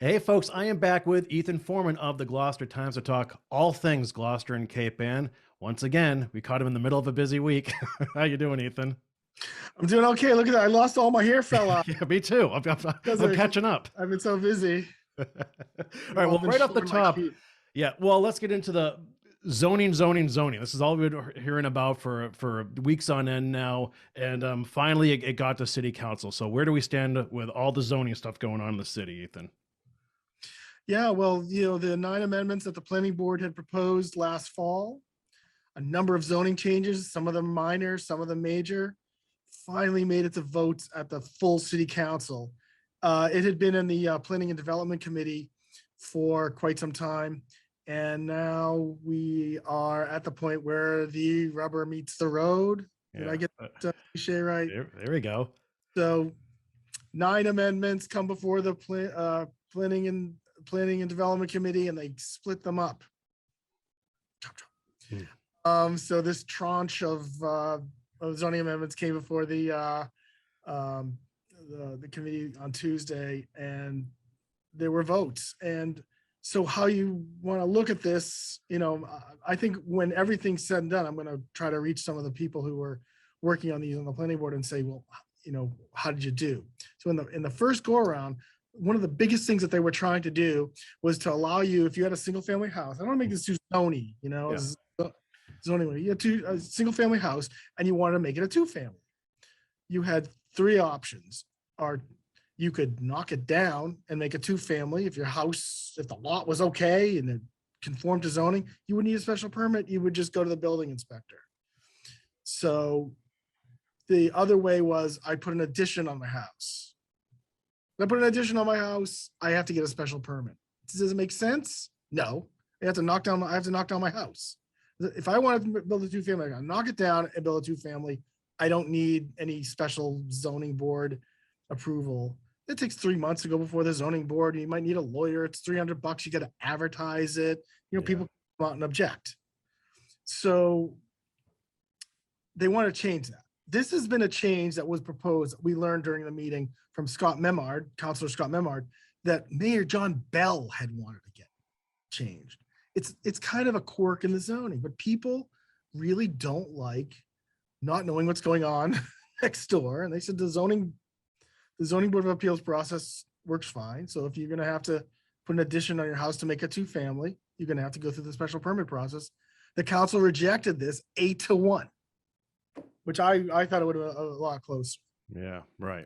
Hey folks, I am back with Ethan Forman of the Gloucester Times to talk all things Gloucester and Cape Ann. Once again, we caught him in the middle of a busy week. How you doing, Ethan? I'm doing okay. Look at that. I lost all my hair fell out Yeah, me too. I'm, because I'm catching up. I've been so busy. All We've right, all well, been right off the shoving my top, feet. yeah, well, let's get into the zoning. This is all we've been hearing about for weeks on end now, and finally it got to city council. So where do we stand with all the zoning stuff going on in the city, Ethan? Yeah, well, the 9 amendments that the planning board had proposed last fall, a number of zoning changes, some of them minor, some of them major, finally made it to votes at the full city council. It had been in the planning and development committee for quite some time. And now we are at the point where the rubber meets the road. Did I Yeah, get that cliche right? there we go. So 9 amendments come before the planning and development committee, and they split them up. So this tranche of zoning amendments came before um, the committee on Tuesday, and there were votes. And so how you want to look at this, I think when everything's said and done, I'm going to try to reach some of the people who were working on these on the planning board and say, well, how did you do? So in the first go around, one of the biggest things that they were trying to do was to allow you, if you had a single family house, I don't want to make this too zony, zoning, you had a single family house and you wanted to make it a 2-family. You had 3 options. Or you could knock it down and make a 2-family. If the lot was okay and it conformed to zoning, you wouldn't need a special permit. You would just go to the building inspector. So the other way was I put an addition on my house. If I put an addition on my house, I have to get a special permit. Does it make sense? No. I have to knock down my house. If I want to build a 2-family, I gotta knock it down and build a 2-family. I don't need any special zoning board approval. It takes 3 months to go before the zoning board. You might need a lawyer. It's $300. You got to advertise it. People come out and object. So they want to change that. This has been a change that was proposed. We learned during the meeting from Councilor Scott Memard, that Mayor John Bell had wanted to get changed. It's kind of a quirk in the zoning, but people really don't like not knowing what's going on next door. And they said the zoning board of appeals process works fine. So if you're going to have to put an addition on your house to make a 2-family, you're going to have to go through the special permit process. The council rejected this 8-1, which I thought it would have been a lot closer. Yeah, right.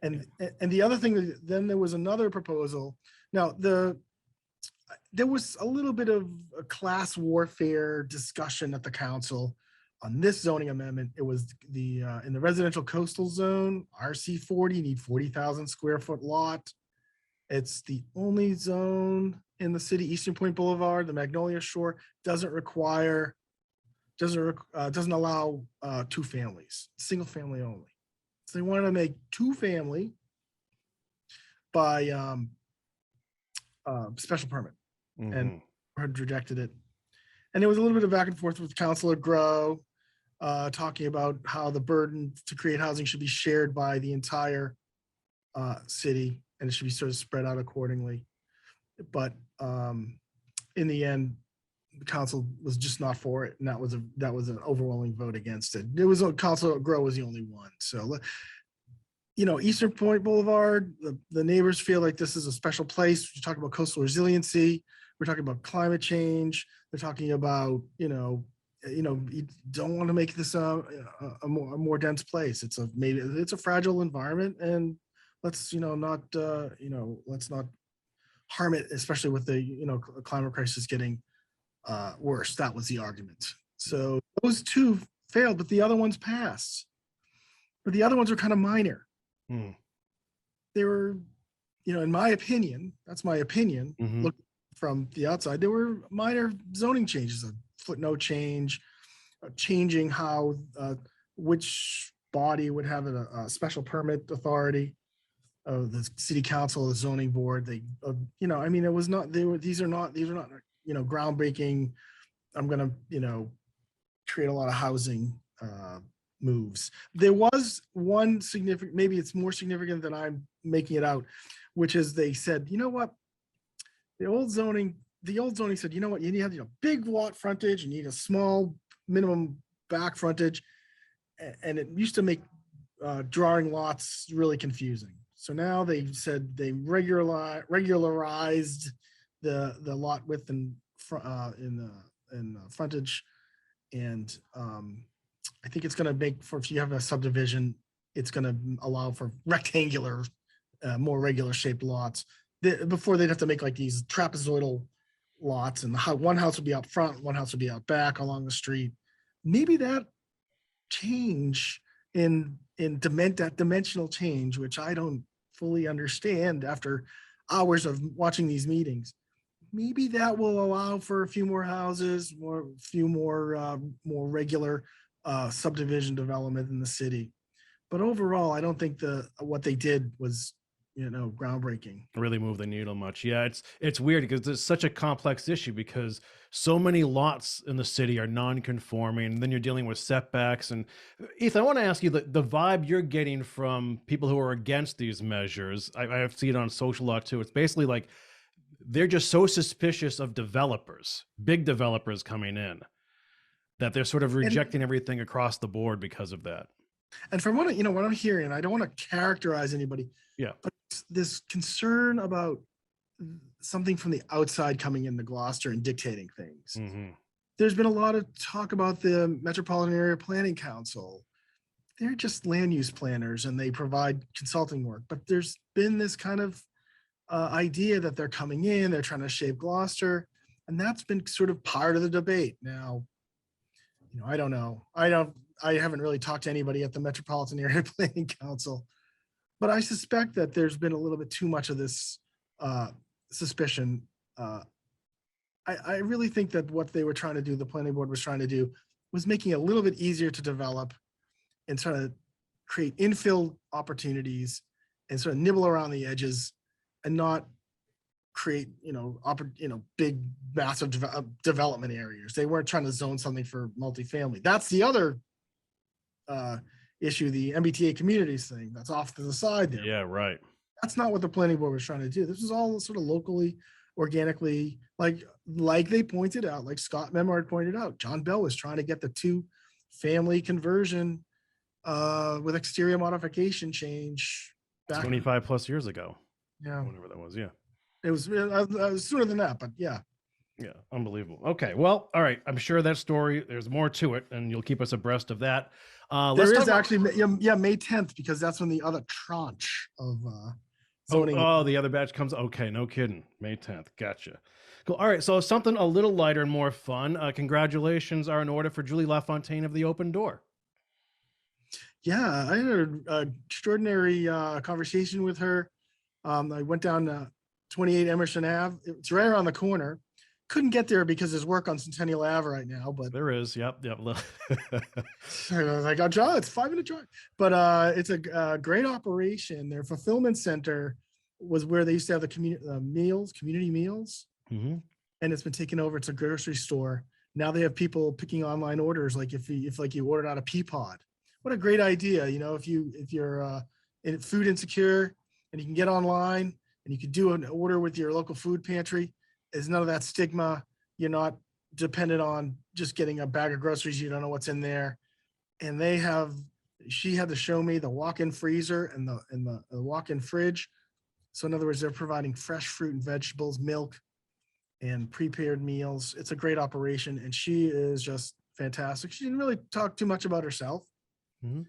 And the other thing, then there was another proposal. Now there was a little bit of a class warfare discussion at the council on this zoning amendment. It was in the residential coastal zone, RC40, you need 40,000 square foot lot. It's the only zone in the city, Eastern Point Boulevard, the Magnolia Shore, doesn't allow 2 families, single family only. So they wanted to make 2-family by special permit, and had rejected it. And there was a little bit of back and forth with Councilor Grow, talking about how the burden to create housing should be shared by the entire city, and it should be sort of spread out accordingly. But in the end, the council was just not for it, and that was an overwhelming vote against it. It was Councilor Grow was the only one. So, Eastern Point Boulevard, the neighbors feel like this is a special place. We're talking about coastal resiliency. We're talking about climate change. They're talking about, you don't want to make this a more dense place. Maybe it's a fragile environment, and let's not harm it, especially with the climate crisis getting worse. That was the argument. So those 2 failed, but the other ones passed. But the other ones were kind of minor. They were, in my opinion, that's my opinion. Look from the outside, there were minor zoning changes, a footnote change, changing how which body would have a special permit authority. The city council, the zoning board. It was not. These are not groundbreaking. I'm gonna create a lot of housing moves. There was one significant, maybe it's more significant than I'm making it out, which is they said, you know what, the old zoning said, you know what, you need a big lot frontage, you need a small minimum back frontage, and it used to make drawing lots really confusing. So now they said they regularized the lot width and in frontage, and I think it's going to make for, if you have a subdivision, it's going to allow for rectangular, more regular shaped lots. Before they'd have to make like these trapezoidal lots, and one house would be out front, one house would be out back along the street. Maybe that change that dimensional change, which I don't fully understand after hours of watching these meetings, maybe that will allow for a few more houses, more regular subdivision development in the city. But overall, I don't think what they did was, groundbreaking. Really move the needle much. Yeah, it's weird because it's such a complex issue, because so many lots in the city are non-conforming, and then you're dealing with setbacks. And Ethan, I want to ask you the vibe you're getting from people who are against these measures. I see it on social law too. It's basically like they're just so suspicious of developers, big developers coming in, that they're sort of rejecting everything across the board because of that. And from what I'm hearing, I don't want to characterize anybody. Yeah. But this concern about something from the outside coming into Gloucester and dictating things. Mm-hmm. There's been a lot of talk about the Metropolitan Area Planning Council. They're just land use planners and they provide consulting work. But there's been this kind of idea that they're coming in, they're trying to shape Gloucester. And that's been sort of part of the debate. Now, I don't know. I haven't really talked to anybody at the Metropolitan Area Planning Council, but I suspect that there's been a little bit too much of this suspicion. I really think that what they were trying to do, the planning board was trying to do, was making it a little bit easier to develop and try to create infill opportunities and sort of nibble around the edges and not create, big, massive development areas. They weren't trying to zone something for multifamily. That's the other issue, the MBTA communities thing that's off to the side there. Yeah, right. That's not what the planning board was trying to do. This is all sort of locally, organically, like they pointed out, like Scott Memard pointed out, John Bell was trying to get the 2-family conversion with exterior modification change back 25 plus years ago. Yeah. Whatever that was. Yeah. It was sooner than that, but yeah. Yeah, unbelievable. Okay, well, all right. I'm sure that story, there's more to it, and you'll keep us abreast of that. There is actually, May 10th, because that's when the other tranche of zoning. Oh, the other batch comes. Okay, no kidding. May 10th. Gotcha. Cool. All right, so something a little lighter and more fun. Congratulations are in order for Julie LaFontaine of the Open Door. Yeah, I had an extraordinary conversation with her. I went down to 28 Emerson Ave. It's right around the corner. Couldn't get there because there's work on Centennial Ave right now, but there is. Yep. I was like, John, it's 5-minute drive, but it's a great operation. Their fulfillment center was where they used to have the community meals, mm-hmm. and it's been taken over. It's a grocery store. Now they have people picking online orders, like if you ordered out a Peapod. What a great idea! If you're food insecure and you can get online and you can do an order with your local food pantry. There's none of that stigma. You're not dependent on just getting a bag of groceries. You don't know what's in there. And she had to show me the walk-in freezer and the walk-in fridge. So in other words, they're providing fresh fruit and vegetables, milk, and prepared meals. It's a great operation. And she is just fantastic. She didn't really talk too much about herself, mm-hmm.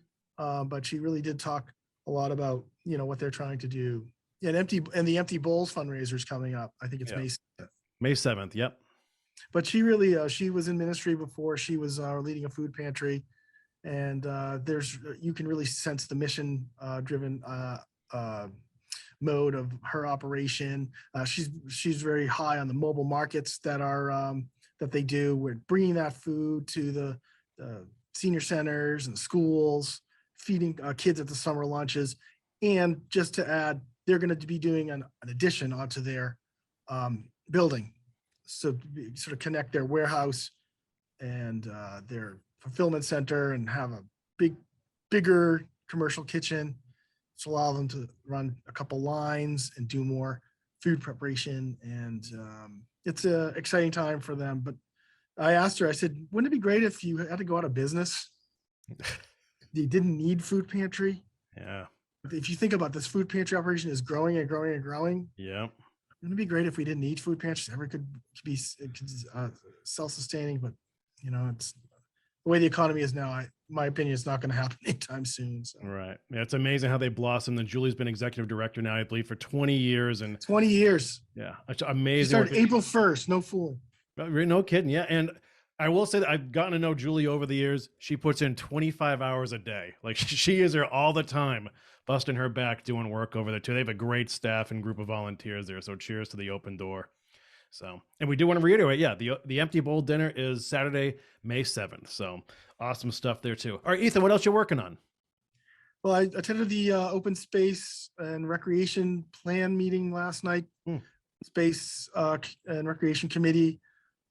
But she really did talk a lot about, what they're trying to do. Yeah, and the Empty Bowls fundraiser is coming up. I think it's May 7th. May 7th. Yep. But she really, she was in ministry before. She was leading a food pantry, and you can really sense the mission driven mode of her operation. She's very high on the mobile markets that they do. We're bringing that food to the senior centers and schools, feeding kids at the summer lunches. And just to add, they're going to be doing an addition onto their building. So to sort of connect their warehouse and their fulfillment center and have a bigger commercial kitchen. to allow them to run a couple lines and do more food preparation. And it's a exciting time for them. But I asked her, I said, wouldn't it be great if you had to go out of business? You didn't need food pantry. Yeah. If you think about this, food pantry operation is growing and growing and growing. Yeah. Wouldn't it be great if we didn't need food pantries? Every could be self-sustaining, but it's the way the economy is now. My opinion, it's not going to happen anytime soon. So. Right. Yeah, it's amazing how they blossomed. And Julie's been executive director now, I believe, for 20 years. And 20 years. Yeah, it's amazing. She started April 1st. No fooling. No kidding. Yeah. And I will say that I've gotten to know Julie over the years. She puts in 25 hours a day. Like she is there all the time, busting her back, doing work over there too. They have a great staff and group of volunteers there. So cheers to the open door. So, and we do want to reiterate, yeah, the Empty Bowl dinner is Saturday, May 7th. So awesome stuff there too. All right, Ethan, what else you working on? Well, I attended the open space and recreation plan meeting last night. Space and recreation committee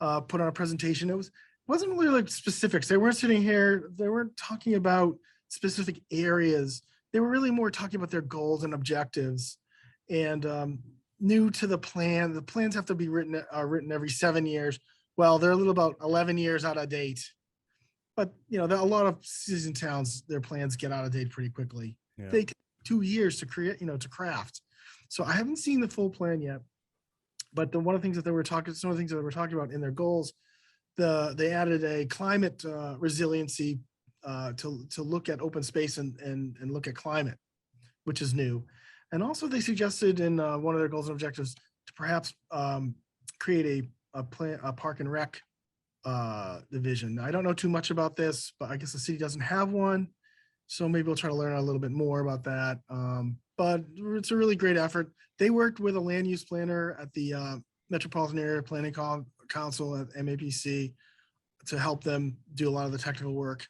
put on a presentation. It wasn't really like specifics. They weren't sitting here. They weren't talking about specific areas. They were really more talking about their goals and objectives. And new to the plan, the plans have to be written every 7 years. Well, they're a little about 11 years out of date. But a lot of cities and towns, their plans get out of date pretty quickly. Yeah. They take 2 years to create, to craft. So I haven't seen the full plan yet. But some of the things that they were talking about in their goals, they added a climate resiliency to look at open space and look at climate, which is new. And also they suggested in one of their goals and objectives to perhaps create a park and rec division. I don't know too much about this, but I guess the city doesn't have one. So maybe we'll try to learn a little bit more about that. But it's a really great effort. They worked with a land use planner at the Metropolitan Area Planning Council at MAPC to help them do a lot of the technical work.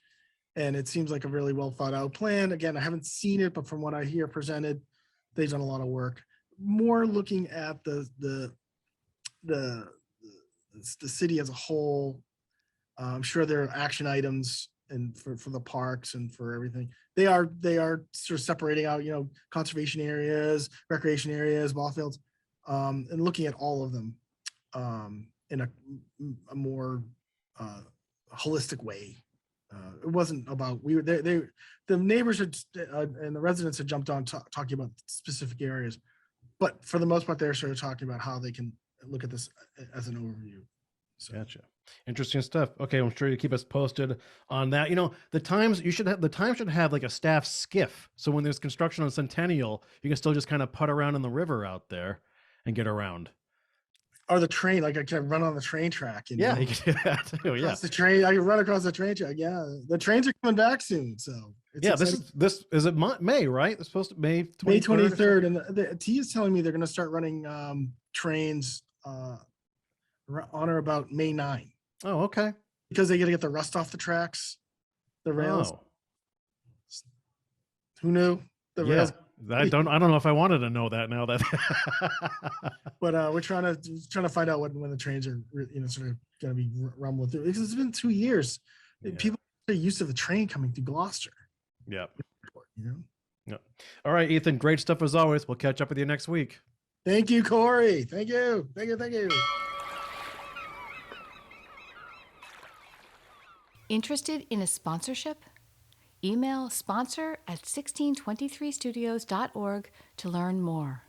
And it seems like a really well thought out plan. Again, I haven't seen it, but from what I hear presented, they've done a lot of work. More looking at the city as a whole. I'm sure there are action items and for the parks and for everything. They are sort of separating out, conservation areas, recreation areas, ball fields, and looking at all of them in a more holistic way. It wasn't about the neighbors and the residents had jumped on talking about specific areas, but for the most part, they're sort of talking about how they can look at this as an overview. So. Gotcha. Interesting stuff. Okay, I'm sure you keep us posted on that. The Times should have like a staff skiff. So when there's construction on Centennial, you can still just kind of putt around in the river out there and get around. Or the train, like I can run on the train track. Yeah, you can do that too. Yeah, the train, I can run across the train track. Yeah, the trains are coming back soon. So this is it May, right? It's supposed to May 23rd, and the T is telling me they're going to start running trains on or about May 9. Oh, okay. Because they got to get the rust off the tracks, the rails. Oh. Who knew? The rails. I don't know if I wanted to know that now. That. But we're trying to find out when the trains are sort of going to be rumbling through, because it's been 2 years. Yeah. People are used to the train coming through Gloucester. Yeah. Yeah. All right, Ethan. Great stuff as always. We'll catch up with you next week. Thank you, Kory. Thank you. Interested in a sponsorship? Email sponsor@1623studios.org to learn more.